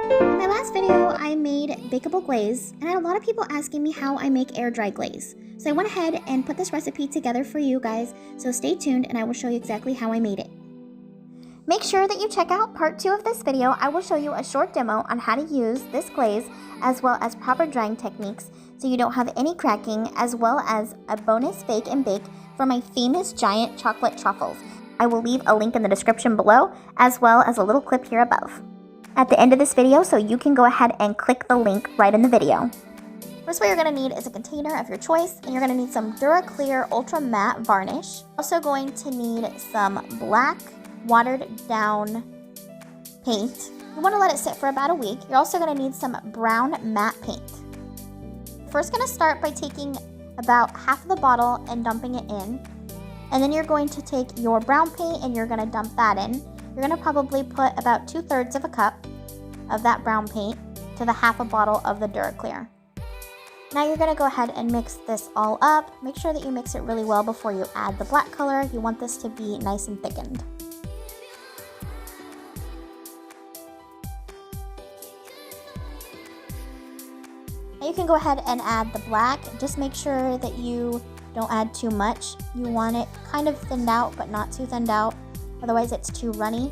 In my last video, I made bakeable glaze, and I had a lot of people asking me how I make air dry glaze. So I went ahead and put this recipe together for you guys, so stay tuned and I will show you exactly how I made it. Make sure that you check out part 2 of this video. I will show you a short demo on how to use this glaze, as well as proper drying techniques so you don't have any cracking, as well as a bonus bake and bake for my famous giant chocolate truffles. I will leave a link in the description below, as well as a little clip here above at the end of this video, so you can go ahead and click the link right in the video. First, what you're going to need is a container of your choice, and you're going to need some Dura Clear Ultra Matte Varnish. Also going to need some black watered down paint. You want to let it sit for about a week. You're also going to need some brown matte paint. First, going to start by taking about half of the bottle and dumping it in, and then you're going to take your brown paint and you're going to dump that in. You're going to probably put about 2/3 of a cup of that brown paint to the half a bottle of the Dura Clear. Now you're going to go ahead and mix this all up. Make sure that you mix it really well before you add the black color. You want this to be nice and thickened. Now you can go ahead and add the black. Just make sure that you don't add too much. You want it kind of thinned out, but not too thinned out. Otherwise it's too runny.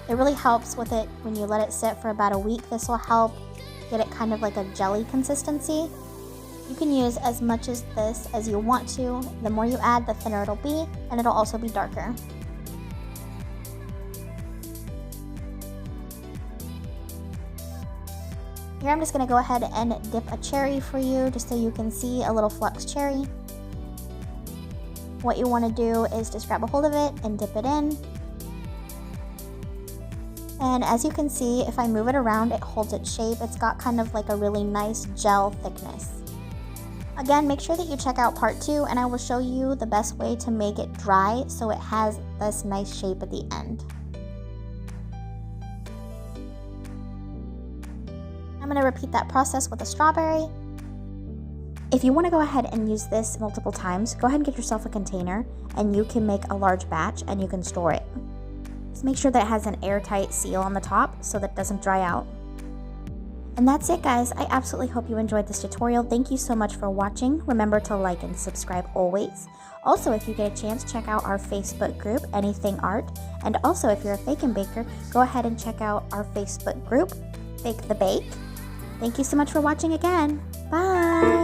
It really helps with it when you let it sit for about a week. This will help get it kind of like a jelly consistency. You can use as much as this as you want to. The more you add, the thinner it'll be, and it'll also be darker. Here I'm just going to go ahead and dip a cherry for you, just so you can see a little flux cherry. What you want to do is just grab a hold of it and dip it in. And as you can see, if I move it around, it holds its shape. It's got kind of like a really nice gel thickness. Again, make sure that you check out part 2, and I will show you the best way to make it dry so it has this nice shape at the end. I'm going to repeat that process with a strawberry. If you want to go ahead and use this multiple times, go ahead and get yourself a container, and you can make a large batch and you can store it. Just make sure that it has an airtight seal on the top so that it doesn't dry out. And that's it, guys. I absolutely hope you enjoyed this tutorial. Thank you so much for watching. Remember to like and subscribe always. Also, if you get a chance, check out our Facebook group, Anything Art. And also, if you're a fake and baker, go ahead and check out our Facebook group, Fake the Bake. Thank you so much for watching again. Bye!